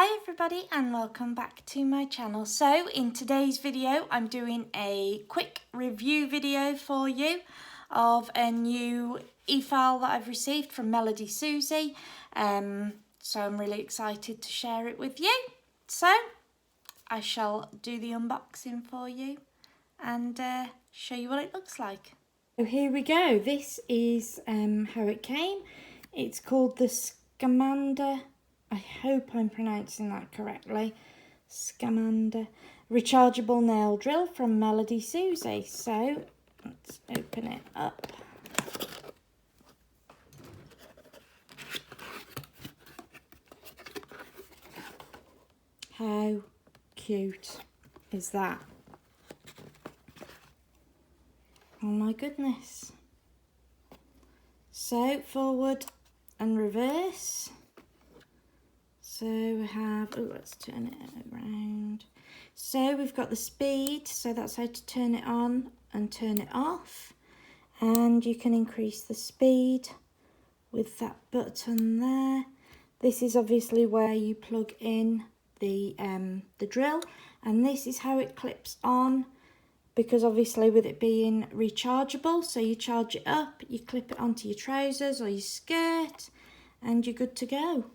Hi everybody and welcome back to my channel. So in today's video I'm doing a quick review video for you of a new e-file that I've received from MelodySusie. So I'm really excited to share it with you. So I shall do the unboxing for you and show you what it looks like. So here we go. This is how it came. It's called the Scamander. I hope I'm pronouncing that correctly. Scamander rechargeable nail drill from MelodySusie. So let's open it up. How cute is that? Oh my goodness. So forward and reverse. So we have, oh, let's turn it around. So we've got the speed, so that's how to turn it on and turn it off. And you can increase the speed with that button there. This is obviously where you plug in the drill, and this is how it clips on, because obviously with it being rechargeable, so you charge it up, you clip it onto your trousers or your skirt, and you're good to go.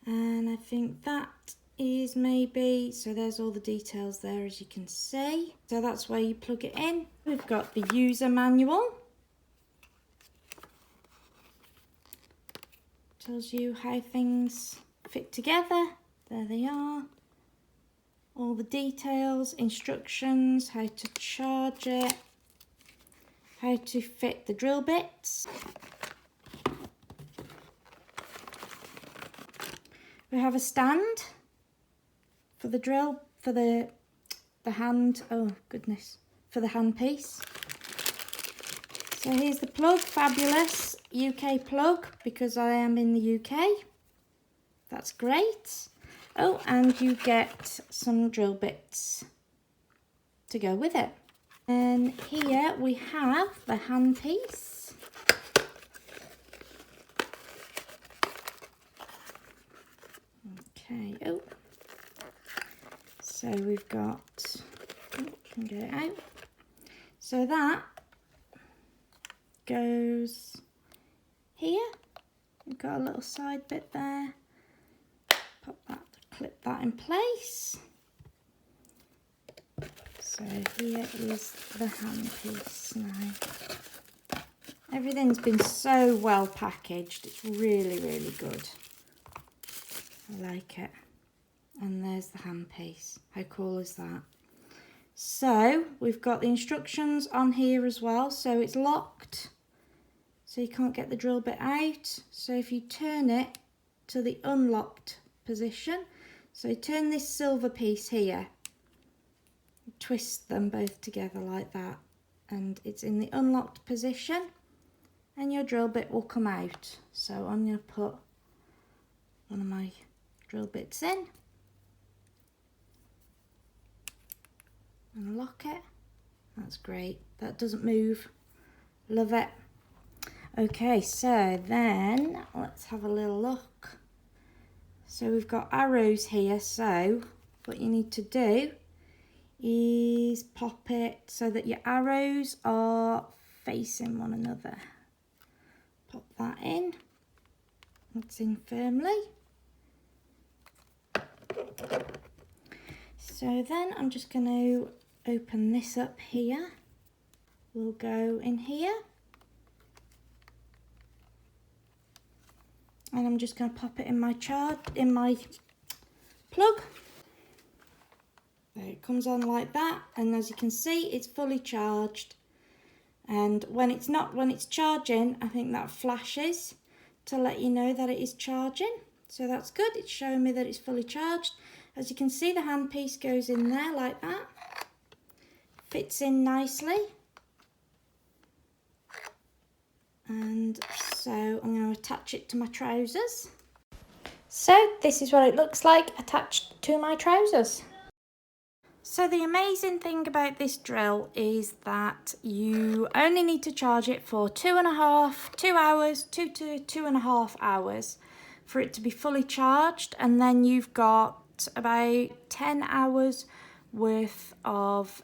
And I think that is maybe, so there's all the details there as you can see. So that's where you plug it in. We've got the user manual. Tells you how things fit together. There they are. All the details, instructions, how to charge it, how to fit the drill bits. We have a stand for the drill, for the hand, oh goodness, for the handpiece. So here's the plug, fabulous UK plug, because I am in the UK. That's great. Oh, and you get some drill bits to go with it. And here we have the handpiece. Okay, oh, so we've got, oh, can get it out. So that goes here. We've got a little side bit there. Pop that, clip that in place. So here is the handpiece now. Everything's been so well packaged. It's really, really good. I like it. And there's the handpiece. How cool is that? So we've got the instructions on here as well. So it's locked, so you can't get the drill bit out. So if you turn it to the unlocked position, so you turn this silver piece here, twist them both together like that, and it's in the unlocked position, and your drill bit will come out. So I'm going to put one of my drill bits in and lock it. That's great. That doesn't move. Love it. Okay, so then let's have a little look. So we've got arrows here, so what you need to do is pop it so that your arrows are facing one another. Pop that in. It's in firmly. So then I'm just going to open this up here. We'll go in here. And I'm just going to pop it in my plug. There it comes on like that, and as you can see it's fully charged. And when it's charging, I think that flashes to let you know that it is charging. So that's good, it's showing me that it's fully charged. As you can see, the handpiece goes in there like that. Fits in nicely. And so I'm going to attach it to my trousers. So this is what it looks like attached to my trousers. So the amazing thing about this drill is that you only need to charge it for 2 to 2.5 hours for it to be fully charged, and then you've got about 10 hours worth of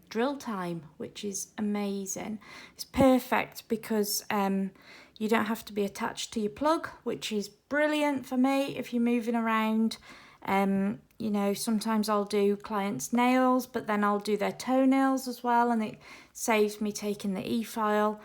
drill time, which is amazing. It's perfect because you don't have to be attached to your plug, which is brilliant for me if you're moving around. You know, sometimes I'll do clients' nails, but then I'll do their toenails as well, and it saves me taking the e-file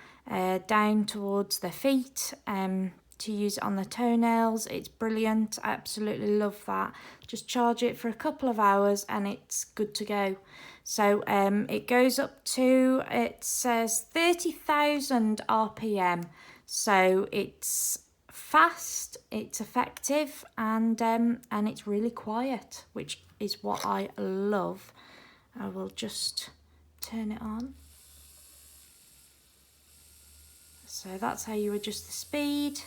down towards their feet to use it on the toenails. It's brilliant. I absolutely love that. Just charge it for a couple of hours and it's good to go. So it goes up to, it says 30,000 RPM. So it's fast, it's effective, and it's really quiet, which is what I love. I will just turn it on. So that's how you adjust the speed.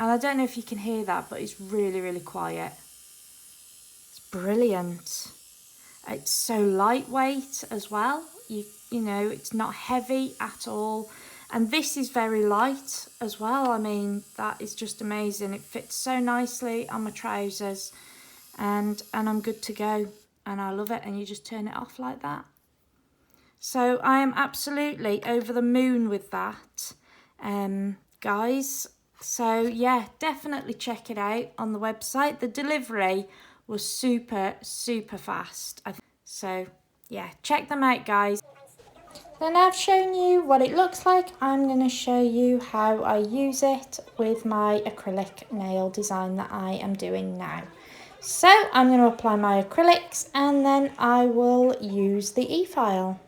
And I don't know if you can hear that, but it's really, really quiet. It's brilliant. It's so lightweight as well. You know, it's not heavy at all. And this is very light as well. I mean, that is just amazing. It fits so nicely on my trousers, and I'm good to go. And I love it. And you just turn it off like that. So I am absolutely over the moon with that, guys. So yeah, definitely check it out on the website. The delivery was super, super fast. So yeah, check them out, guys. Then I've shown you what it looks like. I'm going to show you how I use it with my acrylic nail design that I am doing now. So I'm going to apply my acrylics and then I will use the e-file.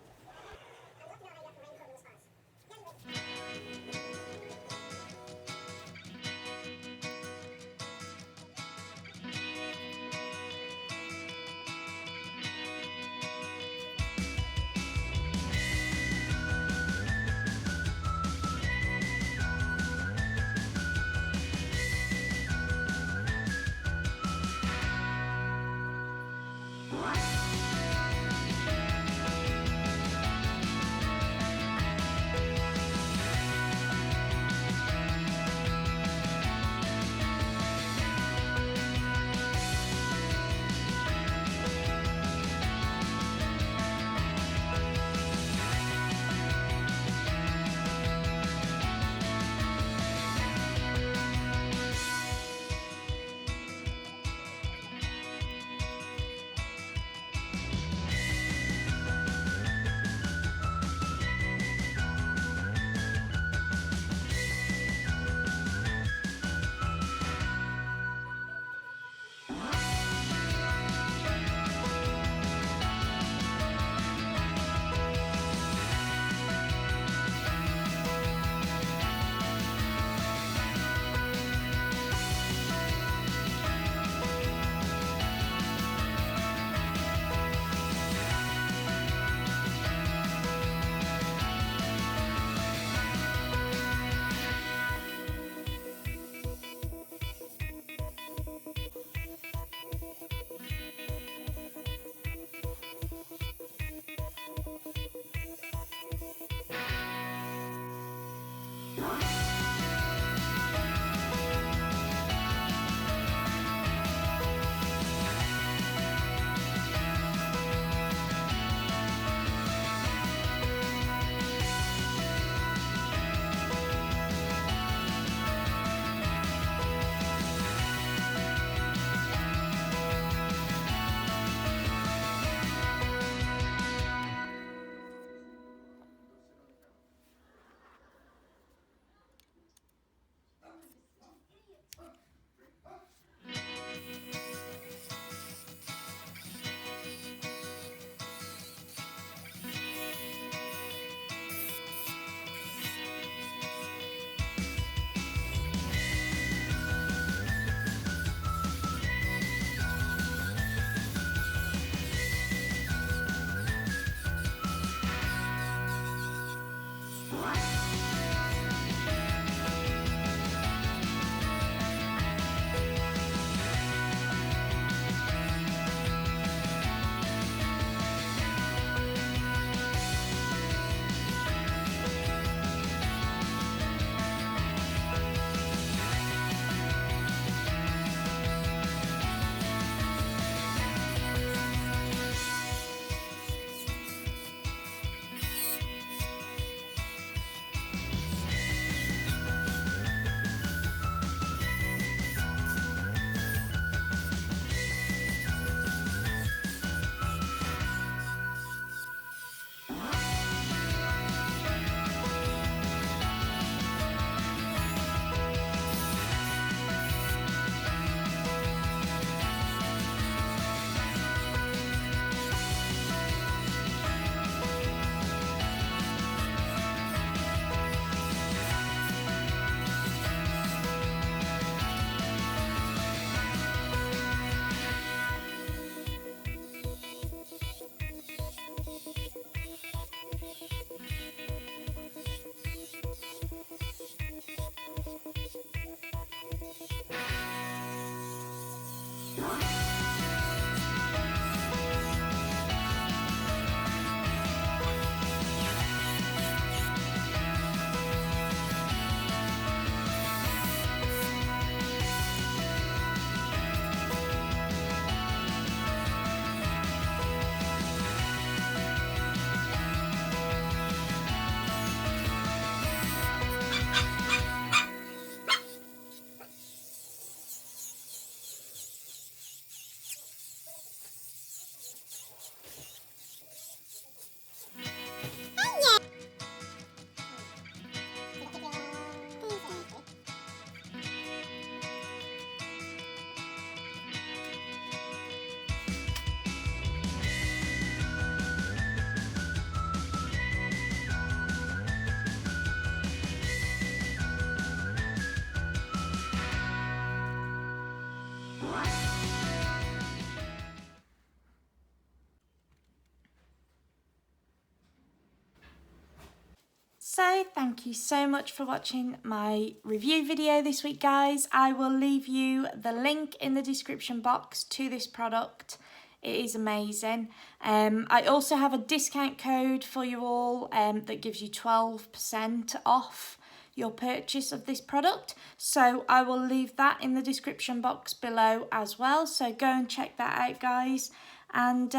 So thank you so much for watching my review video this week, guys. I will leave you the link in the description box to this product. It is amazing. I also have a discount code for you all that gives you 12% off your purchase of this product. So I will leave that in the description box below as well. So go and check that out, guys. And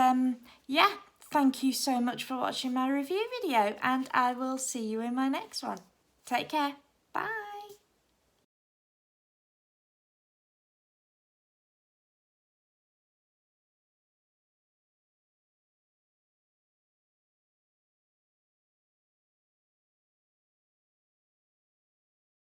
yeah. Thank you so much for watching my review video, and I will see you in my next one. Take care. Bye.